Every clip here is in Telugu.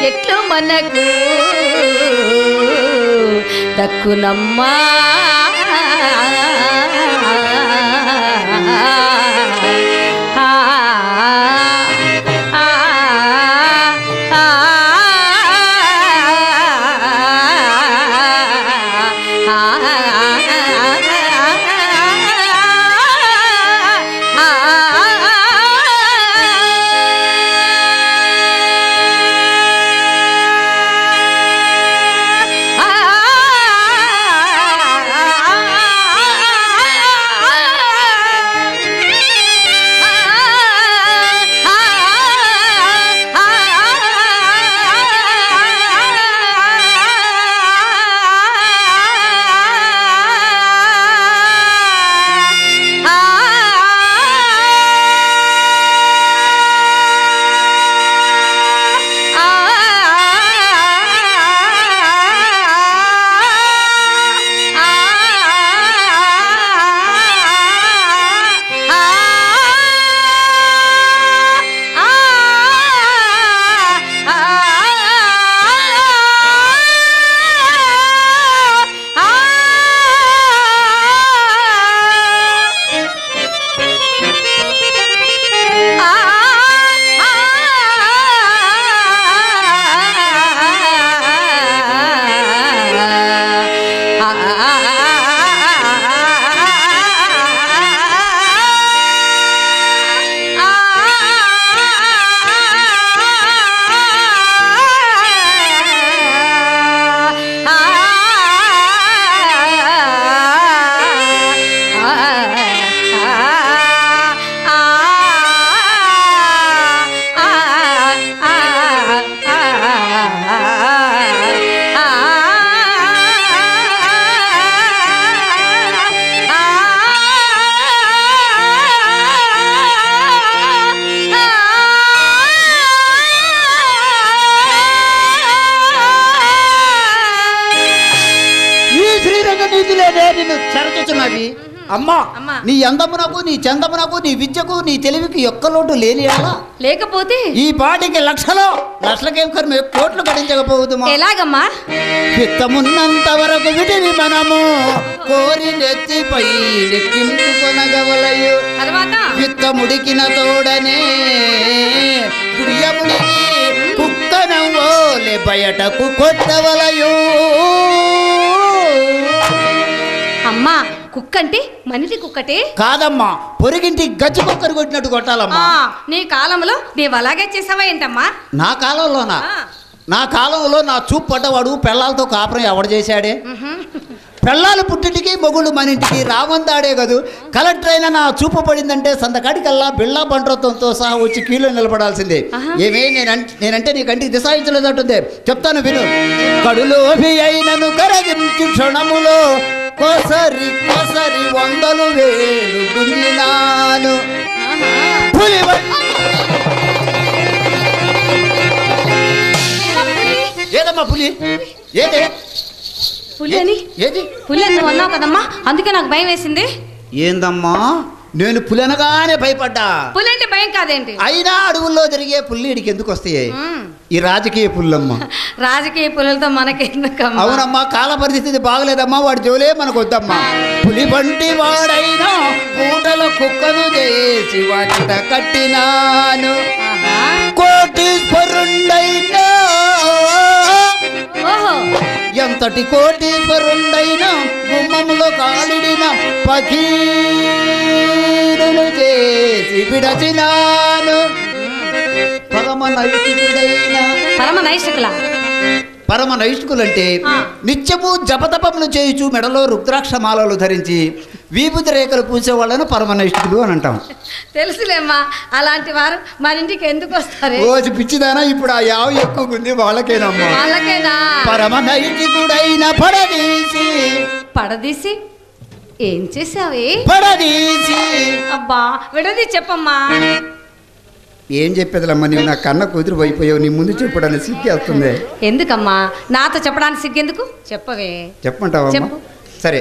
ఎట్లు మనకు దక్కునమ్మా అమ్మా నీ అందమునకు నీ చందమునకు నీ విద్యకు నీ తెలివికి ఒక్క లోటు లేని లేకపోతే ఈ పాటికి లక్షలకేం కర్మ కోట్లు గడించకపోవద్దు. ఎలాగమ్మా? చిత్తమున్నంత వరకు విడిని మనము కోరి నెత్తిపై లెక్కించుకొనగవలయు. చిత్తముడికిన తోడనే ప్రియముడికి కుక్కనవోలే బయటకు కొట్టవలయు. అమ్మా కుక్కంటే మనిషి కుక్కటే కాదమ్మా, పొరిగింటి గజ్జి కుక్కరు కొట్టినట్టు కొట్టాలమ్మా. నీ కాలంలో నీవు అలాగే చేసావా ఏంటమ్మా? నా కాలంలో నా చూపు పడ్డవాడు పెళ్ళాలతో కాపురం ఎవడు చేశాడే? పెళ్ళాలు పుట్టింటికి మొగుళ్ళు మన ఇంటికి రావందాడే కదూ. కలెక్టర్ అయినా నా చూపు పడిందంటే సంతకాడికల్లా బిళ్ళా బండ్రత్వంతో సహా వచ్చి కీలో నిలబడాల్సిందే. ఏమే నేనంటే నీ కంటికి దిశాయించలేదంటుంది. చెప్తాను విను. కడులోభి అయినను కరగించి క్షణములో కొసరి కొసరి 100,000 గుంజినాను. ఏదమ్మా పులి? ఏదే పులి నువ్వు అన్నావు కదమ్మా, అందుకే నాకు భయం వేసింది. ఏందమ్మా నేను పులనగానే భయపడ్డా. పులంటే భయం కాదేంటి? అయినా అడవుల్లో తిరిగే పుల్లిడికి ఎందుకు వస్తాయి ఈ రాజకీయ పుల్లమ్మ? రాజకీయ పుల్లలతో మనకెందుకమ్మా? అవునమ్మా, కాల పరిస్థితి బాగలేదమ్మా, వాడి జోలే మనకు వద్దమ్మా. పులి వంటి వాడైనా పూటల కుక్కను చేసి వంట కట్టినాను. కోటీశ్వరుండైనా ఎంతటి కోటీశ్వరుండైనా గుమ్మములో కాలిడిన పకీరును చేసి విడచినాను. పరమ నైష్ఠికులంటే నిత్యము జపతపములు చేయుచు మెడలో రుద్రాక్ష మాలలు ధరించి విభూతి రేఖలు పూసేవాళ్ళను పరమ నైష్ఠికులు అని అంటాం. తెలుసులేమ్మా, అలాంటి వారు మన ఇంటికి ఎందుకు వస్తారు? రోజు పిచ్చిదానా ఇప్పుడు ఆ యావ ఎక్కువ ఉంది వాళ్ళకేనమ్మా. పరమ నైష్ఠికుడైన పడదీసి ఏం చేసావే? పడదీసి అబ్బా విడది చెప్పమ్మా. ఏం చెప్పేదిలమ్మా, నువ్వు నా కన్న కూతురు అయిపోయావు, నీ ముందు చెప్పడానికి సిగ్గేస్తుంది. ఎందుకమ్మా నాతో చెప్పడానికి సిగ్గెందుకు? చెప్పవే. చెప్పమంటావా? సరే.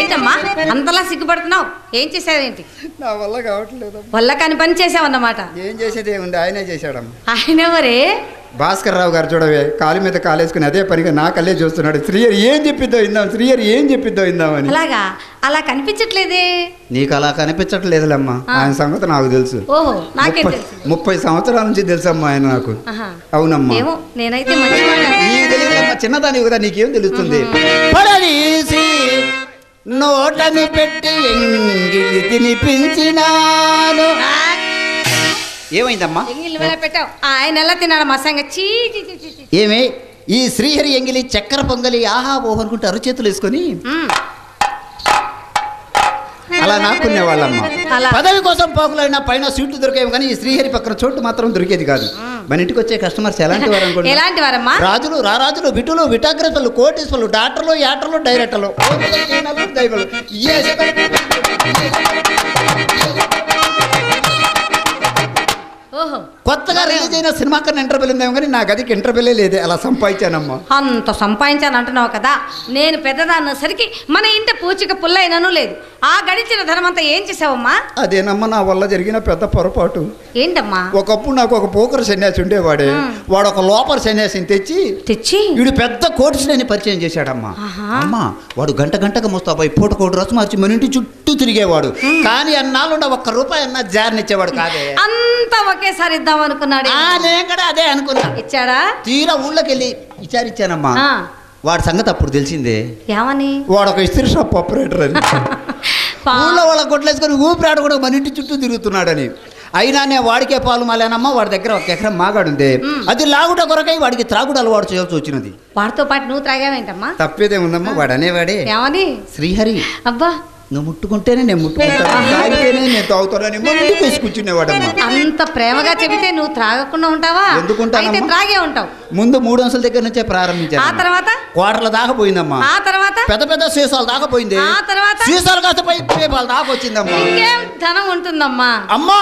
ఏంటమ్మా అంతలా సిగ్గుపడుతున్నావు? ఏం చేసావేంటి? నా వల్ల కావట్లేదు. వల్ల కాని పని చేసావన్నమాట. ఏం చేసేది ఏముంది, ఆయనే చేశాడమ్మా. ఆయన ఎవరే? భాస్కర్ రావు గారు చూడవే, కాలు మీద కాలేసుకుని అదే పనిగా నా కళ్ళే చూస్తున్నాడు. శ్రీహరి ఏం చెప్పిద్దో ఇందాం, శ్రీహరి ఏం చెప్పిద్దో ఇందామని. అలాగా? అలా కనిపించట్లేదే. నీకు అలా కనిపించట్లేదులేమ్మా, ఆయన సంగతి నాకు తెలుసు. ఓహో, నాకేం తెలుసు? 30 సంవత్సరాల నుంచి తెలుసమ్మా ఆయన నాకు. అవునమ్మా. ఏమో, నేనైతే మంచివాడిని. నీకు తెలియదమ్మా, చిన్నదాని కదా, నీకేం తెలుస్తుంది? పడదీసి నోటని పెట్టి ఎంగిలి తినిపించినాను. ఏమైందమ్మా? పెట్టావు. ఆయన ఎలా తిన్నాడు మా సంగతి? ఏమే ఈ శ్రీహరి ఎంగిలి చక్కెర పొంగలి ఆహా ఓహో అనుకుంటే అరుచేతులు వేసుకొని అలా నాకునేవాళ్ళమ్మా. పదవి కోసం పోకులైనా పైన సీట్లు దొరికేవి, కానీ ఈ శ్రీహరి పక్కన చోటు మాత్రం దొరికేది కాదు. మన ఇంటికి వచ్చే కస్టమర్స్ ఎలాంటి వారు అనుకోండి? ఎలాంటి వారమ్మా? రాజులు, రారాజులు, విటులు, విటాగ్రతలు, కోటీశ్వరులు, డాక్టర్లు, యాక్టర్లు, డైరెక్టర్లు, దైవలు. కొత్తగా రిలీజ్ అయిన సినిమా కన్నా ఇంటర్వ్యూలు ఉందేమో కానీ నా గదికి ఇంటర్వ్యూలే లేదే. అలా సంపాదించానమ్మా. అంత సంపాదించాను అంటున్నావు కదా, నేను పెద్దదాన్న సరికి మన ఇంటి పూచిక పుల్లైనను లేదు. ఆ గడిచిన ధనమంతా ఏం చేసావమ్మా? అదేనమ్మా నా వల్ల జరిగిన పెద్ద పొరపాటు. ఏంటమ్మా? ఒకప్పుడు నాకు ఒక పోకరు సన్యాసి ఉండేవాడే, వాడు ఒక లోపల సన్యాసిని తెచ్చి వీడు పెద్ద కోటిని పరిచయం చేశాడమ్మా. అమ్మా వాడు గంటకు ముస్తాబై పూటకోటి రోజు మార్చి మన ఇంటి చుట్టూ తిరిగేవాడు. కానీ అన్నాళ్ళు ఒక్క రూపాయి అన్న జారినిచ్చేవాడు కాదే. అంతా ఒకేసారి ఇద్దాం అనుకున్నాడు. నేను కూడా అదే అనుకున్నా. ఇచ్చాడా? తీరా ఊళ్ళోకి వెళ్ళి విచారించానమ్మా. వాడి సంగతి అప్పుడు తెలిసిందే. ఏమని? వాడు ఒక ఇస్త్రీ షాప్ ఆపరేటర్ అని. ఊళ్ళో వాళ్ళ కొట్లేసుకొని ఊపిరాడు కూడా మన ఇంటి చుట్టూ తిరుగుతున్నాడని. అయినా నేను వాడికే పాలు మాలేనమ్మా. వాడి దగ్గర 1 ఎకరం మాగాడుంది. అది లాగుట కొరకై వాడికి త్రాగుడు అలవాటు చేయాల్సి వచ్చినది. వాడితో పాటు నువ్వు త్రాగావేంటమ్మా? తప్పేదే ఉందమ్మా. వాడు అనేవాడే, ఏమని? శ్రీహరి అబ్బా నువ్వు ముట్టుకుంటేనే నేను ముట్టుకుంటాను, తాగితేనే నేను తాగుతానని ముందుకు వేసి కూర్చునేవాడమ్మా. అంత ప్రేమగా చెబితే నువ్వు త్రాగకుండా ఉంటావా? ఎందుకుంటాను? త్రాగే ఉంటావు. ముందు 3 అంశాల దగ్గర నుంచే ప్రారంభించాను. ఆ తర్వాత క్వార్టర్ల దాకా పోయిందమ్మా. ఆ తర్వాత పెద్ద సీసాలు దాకా పోయింది. ఆ తర్వాత సీసాలు కాస్త పేపాలు దాకా వచ్చిందమ్మా. ఇంకేం ధనం ఉంటుందమ్మా. అమ్మా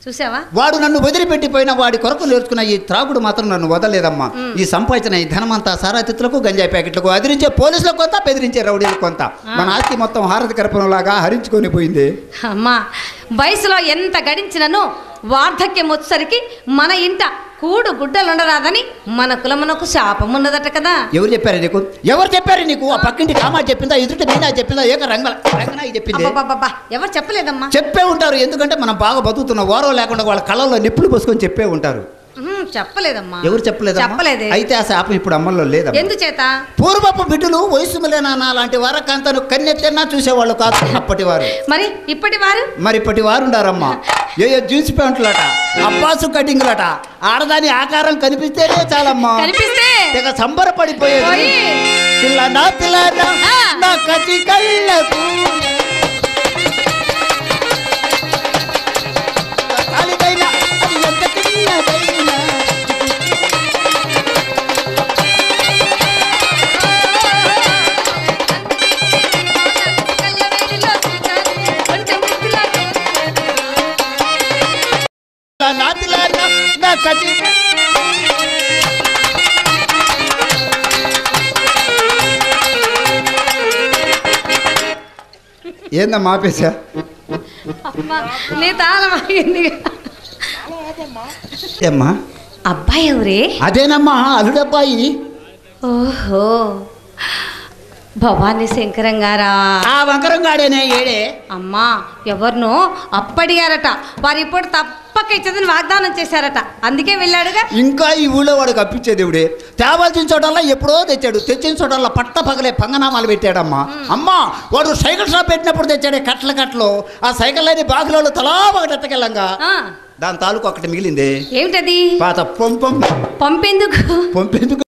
చూసావా? వాడు నన్ను వదిలిపెట్టిపోయిన వాడి కొరకు నేర్చుకున్న ఈ త్రాగుడు మాత్రం నన్ను వదలలేదమ్మా. ఈ సంపాదించిన ఈ ధనమంతా సారాతిత్తులకు, గంజాయి ప్యాకెట్లకు, అదిరించే పోలీసులకు కొంత, బెదిరించే రౌడీలకు కొంత, మన ఆస్తి మొత్తం హారతి కర్పూరంలాగా హరించుకొని పోయింది. అమ్మా వయసులో ఎంత గడించినను వార్ధక్యం వచ్చేసరికి మన ఇంట కూడు గుడ్డలుండరాదని మన కులమునకు శాపం ఉన్నదట కదా. ఎవరు చెప్పారు నీకు? ఎవరు చెప్పారు నీకు? ఆ పక్కింటి కామా చెప్పిందా, ఎదుటి మీనా చెప్పిందా, ఏక రంగనా చెప్పింది? ఎవరు చెప్పలేదమ్మా. చెప్పే ఉంటారు, ఎందుకంటే మనం బాగా బతుకుతున్న వారో లేకుండా వాళ్ళ కళ్ళల్లో నిప్పులు పోసుకొని చెప్పే ఉంటారు. చెప్పలేదమ్మా. ఎవరు చెప్పలేదు? చెప్పలేదే. అయితే ఆ శాపం ఇప్పుడు అమల్లో లేదా? ఎందుచేత? పూర్వపు బిడ్డలు వయసు మలేనా లాంటి వారకంతను కన్నెత్తన్నా చూసేవాళ్ళు కాదు అప్పటి వారు. మరి ఇప్పటి వారు? మరి ఇప్పటి వారు ఉండారమ్మా. ఏ జీన్స్ ప్యాంట్లట, అబ్బాసు కటింగ్లట, ఆడదాని ఆకారం కనిపిస్తేనే చాలమ్మా, కనిపిస్తే తెగ సంబరపడిపోయేది. పిల్లనా నా కచి కళ్ళకు ఏందమ్మా ఆపేసా? ఏమ్మా అబ్బాయి ఎవరే? అదేనమ్మా అల్లుడబ్బాయి. ఓహో భవానీ శంకరం గారా? ఆ వంకరం గాడేనే. ఏడే అమ్మా ఎవరినో అప్పడిగారట. వారు ఇప్పుడు తప్పక ఇచ్చేదని వాగ్దానం చేశారట, అందుకే వెళ్ళాడుగా. ఇంకా ఈ ఊళ్ళో వాడికి అప్పించే దేవుడే. తేవాల్సిన చోటల్లా ఎప్పుడో తెచ్చాడు, తెచ్చిన చోటల్లా పట్ట పగలే పంగనామాలు పెట్టాడమ్మా. అమ్మా వాడు సైకిల్ షాప్ పెట్టినప్పుడు తెచ్చాడే కట్టలు. ఆ సైకిల్ అని బాగులో తలా ఒకటి ఎత్తకెళ్ళంగా దాని తాలూకు ఒకటి మిగిలింది. ఏమిటది? పాత పంపెందుకు